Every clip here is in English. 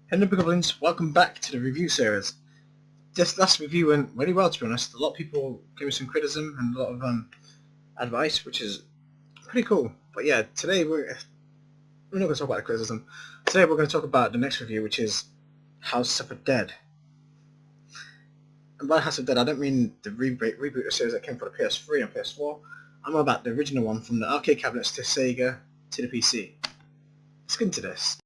Hello Goblins, welcome back to the review series. This last review went really well, to be honest. A lot of people gave me some criticism and a lot of advice, which is pretty cool. But yeah, today we're not going to talk about the criticism. Today we're going to talk about the next review, which is House of the Dead. And by House of the Dead, I don't mean the reboot of the series that came for the PS3 and PS4. I'm on about the original one from the arcade cabinets to Sega to the PC. Let's get into this.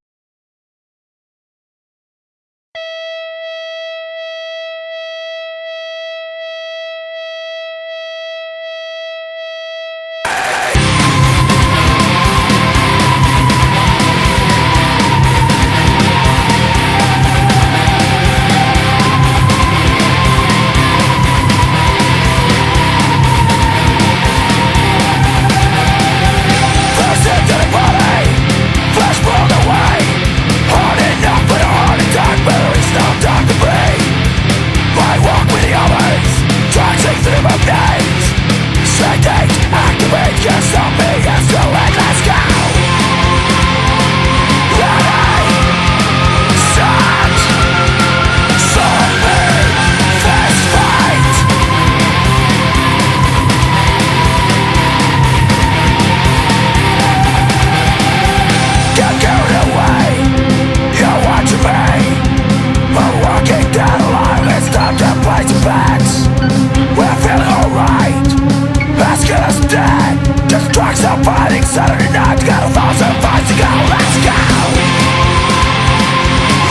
Saturday night, got 1,000 fights to go, let's go!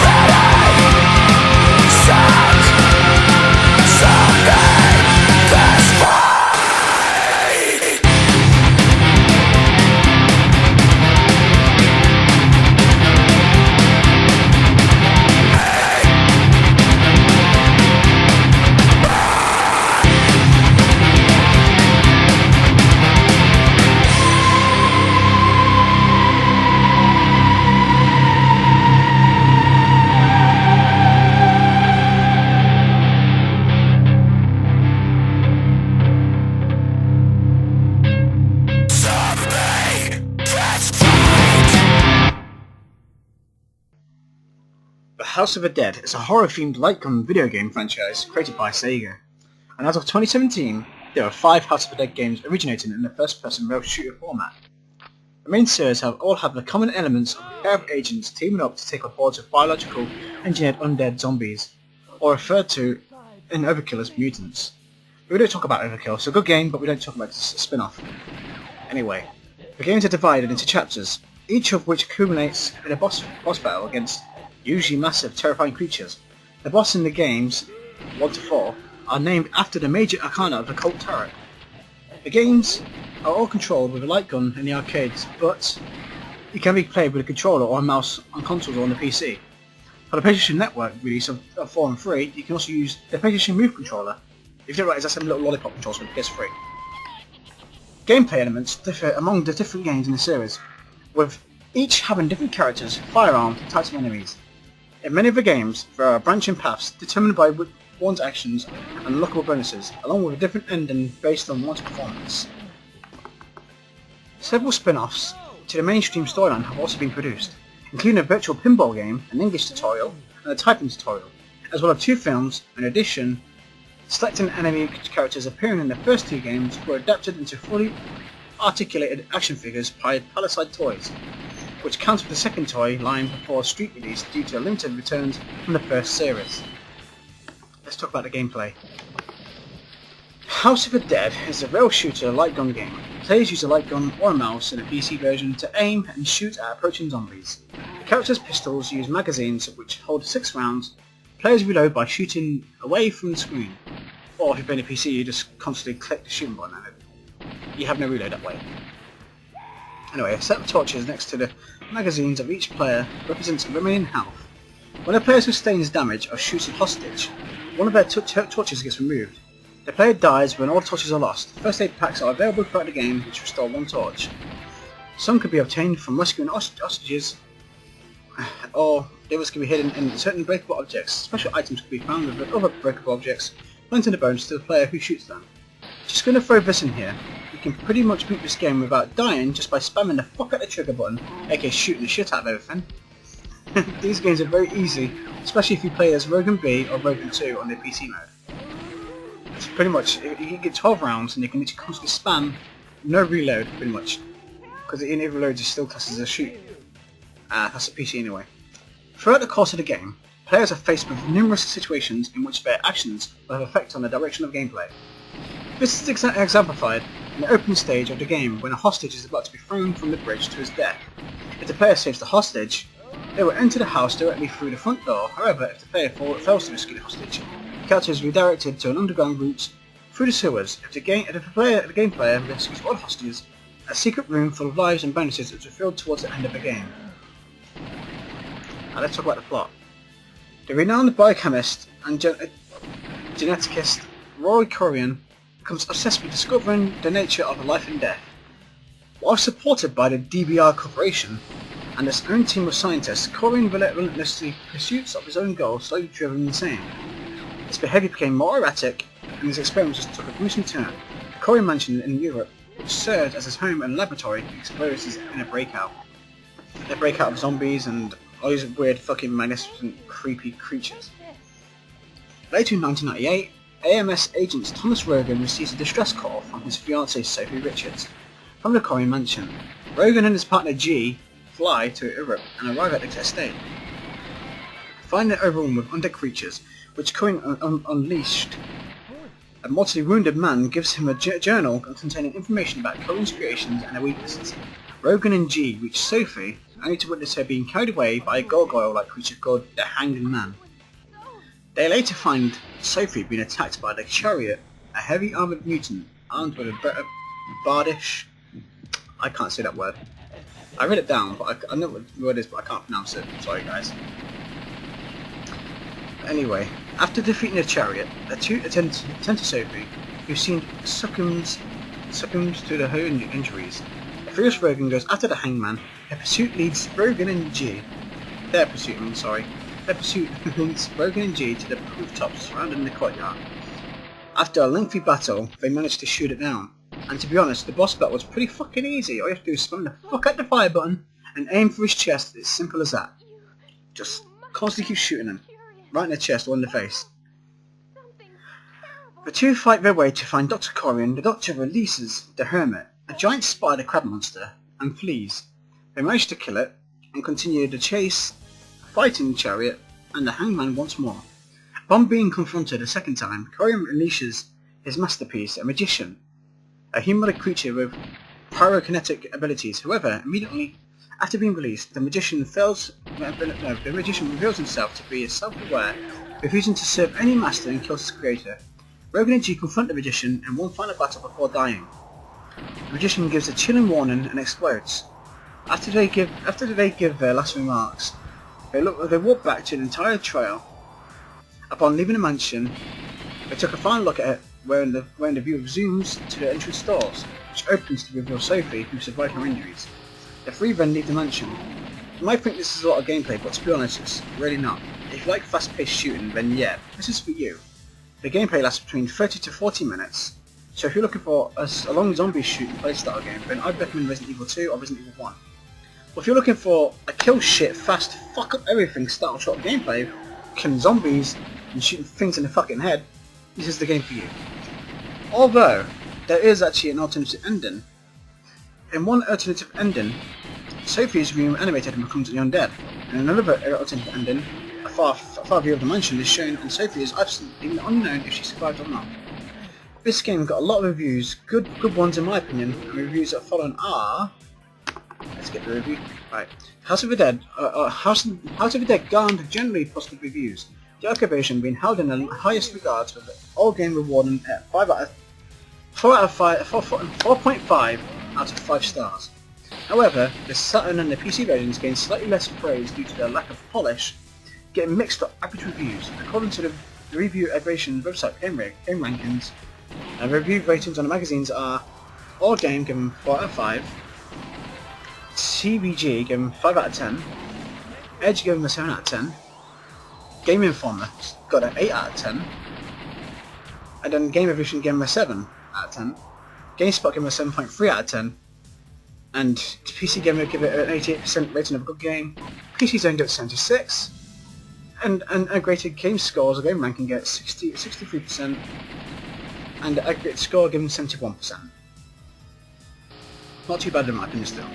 Ready, set, someday, this fight! House of the Dead is a horror-themed light gun video game franchise created by Sega. And as of 2017, there are 5 House of the Dead games originating in the first-person rail shooter format. The main series all have the common elements of a pair of agents teaming up to take on hordes of biological engineered undead zombies, or referred to in Overkill as mutants. We don't talk about Overkill, it's a good game, but we don't talk about its spin-off. Anyway, the games are divided into chapters, each of which culminates in a boss battle against usually massive, terrifying creatures. The boss in the games, 1 to 4, are named after the major arcana of the cult tarot. The games are all controlled with a light gun in the arcades, but it can be played with a controller or a mouse on consoles or on the PC. For the PlayStation Network release of 4 and 3, you can also use the PlayStation Move controller. If you don't realize, that's a little lollipop controls for the PS3. Gameplay elements differ among the different games in the series, with each having different characters, firearms, and types of enemies. In many of the games, there are branching paths determined by one's actions and unlockable bonuses, along with a different ending based on one's performance. Several spin-offs to the mainstream storyline have also been produced, including a virtual pinball game, an English tutorial, and a typing tutorial, as well as 2 films. In addition, selecting enemy characters appearing in the first 2 games were adapted into fully articulated action figures by Palisade Toys, which counted the second toy line before street release due to limited returns from the first series. Let's talk about the gameplay. House of the Dead is a rail shooter light gun game. Players use a light gun or a mouse in a PC version to aim and shoot at approaching zombies. The character's pistols use magazines which hold 6 rounds. Players reload by shooting away from the screen. Or if you're playing a PC, you just constantly click the shooting button and you have no reload that way. Anyway, a set of torches next to the magazines of each player represents remaining health. When a player sustains damage or shoots a hostage, one of their torches gets removed. The player dies when all torches are lost. First aid packs are available throughout the game, which restore 1 torch. Some can be obtained from rescuing hostages, or the others can be hidden in certain breakable objects. Special items can be found with other breakable objects, planting the bonus to the player who shoots them. Just going to throw this in here. You can pretty much beat this game without dying just by spamming the fuck out the trigger button, aka shooting the shit out of everything. These games are very easy, especially if you play as Rogan B or Rogan 2 on the PC mode. It's pretty much, you can get 12 rounds and you can literally constantly spam, no reload pretty much. Because any reload is still classed as a shoot. That's a PC anyway. Throughout the course of the game, players are faced with numerous situations in which their actions will have effect on the direction of gameplay. This is exemplified in the opening stage of the game when a hostage is about to be thrown from the bridge to his death. If the player saves the hostage, they will enter the house directly through the front door. However, if the player fails to rescue the hostage, the character is redirected to an underground route through the sewers. If the game player rescues all the hostages, a secret room full of lives and bonuses is revealed towards the end of the game. Now let's talk about the plot. The renowned biochemist and geneticist Roy Corian becomes obsessed with discovering the nature of life and death. While supported by the DBR Corporation and his own team of scientists, Corian relentlessly pursuits of his own goals slowly driven him insane. His behaviour became more erratic and his experiments took a gruesome turn. The Corian mansion in Europe, which served as his home and laboratory, experiences in a breakout. They break out of zombies and all these weird fucking magnificent creepy creatures. Later in 1998, AMS agent Thomas Rogan receives a distress call from his fiancée Sophie Richards from the Corian mansion. Rogan and his partner G fly to Europe and arrive at the estate. Finding it overrun with undead creatures, which Corian unleashed. A mortally wounded man gives him a journal containing information about Corian's creations and their weaknesses. Rogan and G reach Sophie, only to witness her being carried away by a gargoyle-like creature called the Hanged Man. They later find Sophie being attacked by the Chariot, a heavy armoured mutant armed with a bardish... I can't say that word. I read it down, but I know what the word is, but I can't pronounce it. Sorry guys. Anyway, after defeating the Chariot, the two attend to Sophie, who soon succumbs to her injuries. The furious Rogan goes after the Hangman. Their pursuit leads Rogan and G to the rooftops surrounding the courtyard. After a lengthy battle, they manage to shoot it down. And to be honest, the boss battle was pretty fucking easy. All you have to do is spam the fuck out the fire button and aim for his chest. It's simple as that. Just constantly keep shooting him. Right in the chest or in the face. The two fight their way to find Dr. Corian. The Doctor releases the Hermit, a giant spider crab monster, and flees. They manage to kill it and continue the chase, fighting the Chariot and the Hangman once more. Upon being confronted a second time, Corian unleashes his masterpiece, a magician, a humanoid creature with pyrokinetic abilities. However, immediately after being released, the magician reveals himself to be self-aware, refusing to serve any master and kills his creator. Rogan and G confront the magician in one final battle before dying. The magician gives a chilling warning and explodes. After they give their last remarks, they walk back to the entire trail. Upon leaving the mansion, they took a final look at it, wherein the view zooms to the entrance doors, which opens to reveal Sophie, who survived her injuries. The three then leave the mansion. You might think this is a lot of gameplay, but to be honest, it's really not. If you like fast-paced shooting, then yeah, this is for you. The gameplay lasts between 30 to 40 minutes, so if you're looking for a long zombie shooting playstyle game, then I'd recommend Resident Evil 2 or Resident Evil 1. But if you're looking for a kill shit, fast, fuck up everything style shot gameplay, killing zombies and shooting things in the fucking head, this is the game for you. Although, there is actually an alternative ending. In one alternative ending, Sophie is reanimated and becomes the undead. In another alternative ending, a far view of the mansion is shown and Sophie is absent, even unknown if she survived or not. This game got a lot of reviews, good ones in my opinion, and reviews that follow are... Let's get the review. Right. House of the Dead. House of the Dead garnered generally positive reviews. The Arcade version being held in the highest regards, with all game rewarding at 4.5 out of 5 stars. However, the Saturn and the PC versions gained slightly less praise due to their lack of polish, getting mixed up average reviews. According to the review aggregation website Game Rankings, review ratings on the magazines are All Game given 4 out of 5, CBG given 5 out of 10, Edge given a 7 out of 10, Game Informer got an 8 out of 10, and then Game Evolution gave him a 7 out of 10, GameSpot gave him a 7.3 out of 10, and PC Gamer give it an 88% rating of a good game. PC Zone gets 76, and aggregated game scores or game ranking gets 63%, and aggregate score given 71%. Not too bad in my opinion still.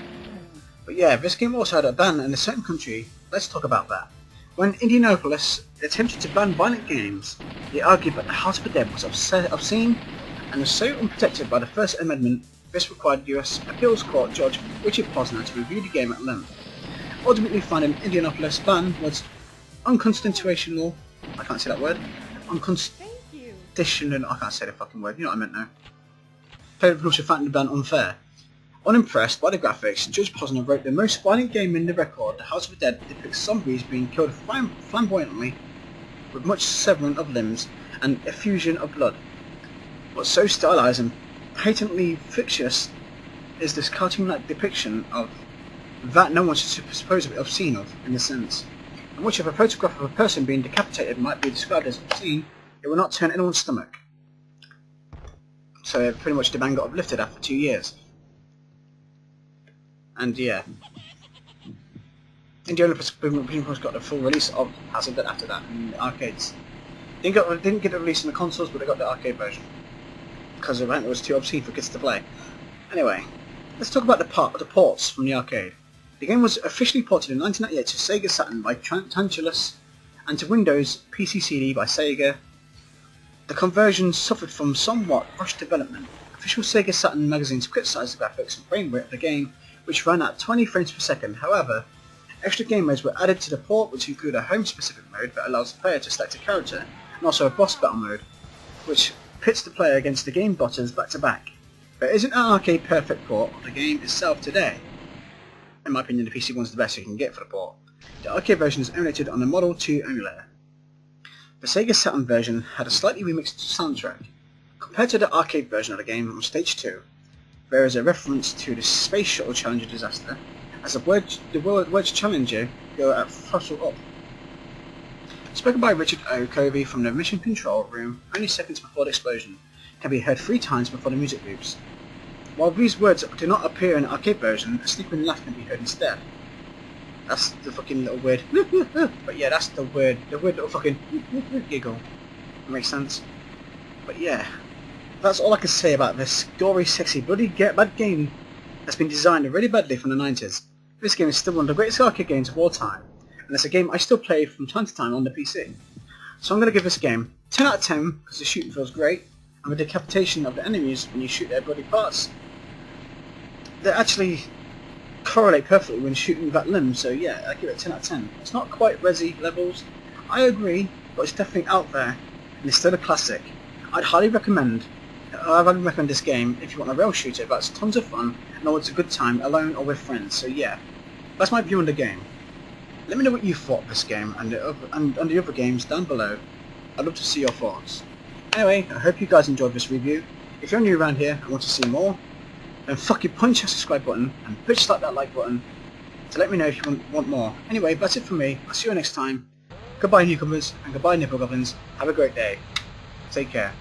But yeah, this game also had a ban in a certain country. Let's talk about that. When Indianapolis attempted to ban violent games, they argued that the House of the Dead was obscene and was so unprotected by the First Amendment. This required US Appeals Court Judge Richard Posner to review the game at length, ultimately finding Indianapolis ban was unconstitutional. I can't say that word. Unconstitutional. I can't say the fucking word. You know what I meant now. Player also found the ban unfair. Unimpressed by the graphics, Judge Posner wrote the most violent game in the record. The House of the Dead depicts zombies being killed flamboyantly, with much severing of limbs and effusion of blood. What's so stylized and patently fictitious is this cartoon-like depiction of that no one should supposedly obscene of, in a sense. And much of a photograph of a person being decapitated might be described as obscene, it will not turn anyone's stomach. So pretty much the ban got uplifted after 2 years. And yeah, Indianapolis pretty much got the full release of House of the Dead after that in the arcades. Didn't get it released in the consoles, but they got the arcade version because apparently it was too obscene for kids to play. Anyway, let's talk about the ports from the arcade. The game was officially ported in 1998 to Sega Saturn by Tantalus and to Windows PC CD by Sega. The conversion suffered from somewhat rushed development. Official Sega Saturn magazines criticised the graphics and frame rate of the game, which ran at 20 frames per second. However, extra game modes were added to the port, which include a home-specific mode that allows the player to select a character, and also a boss battle mode, which pits the player against the game buttons back-to-back. There isn't an arcade-perfect port of the game itself today. In my opinion, the PC one's the best you can get for the port. The arcade version is emulated on the Model 2 emulator. The Sega Saturn version had a slightly remixed soundtrack. Compared to the arcade version of the game on Stage 2, there is a reference to the Space Shuttle Challenger disaster, as the words Challenger go at throttle up. Spoken by Richard O. Covey from the mission control room only seconds before the explosion, can be heard 3 times before the music loops. While these words do not appear in the arcade version, a snipping laugh can be heard instead. That's the fucking little weird but yeah, that's the weird little fucking giggle. That makes sense. But yeah, that's all I can say about this gory, sexy, bloody bad game that's been designed really badly from the 90s. This game is still one of the greatest arcade games of all time, and it's a game I still play from time to time on the PC. So I'm going to give this game 10 out of 10 because the shooting feels great, and the decapitation of the enemies when you shoot their bloody parts, they actually correlate perfectly when shooting that limb, so yeah, I give it 10 out of 10. It's not quite Resi levels, I agree, but it's definitely out there, and it's still a classic. I'd highly recommend this game if you want a rail shooter that's tons of fun and it's a good time alone or with friends. So yeah, that's my view on the game. Let me know what you thought of this game and the other games down below. I'd love to see your thoughts. Anyway, I hope you guys enjoyed this review. If you're new around here and want to see more, then fucking punch that subscribe button and bitch slap that like button to let me know if you want more. Anyway, that's it for me. I'll see you next time. Goodbye newcomers and goodbye nipple goblins. Have a great day. Take care.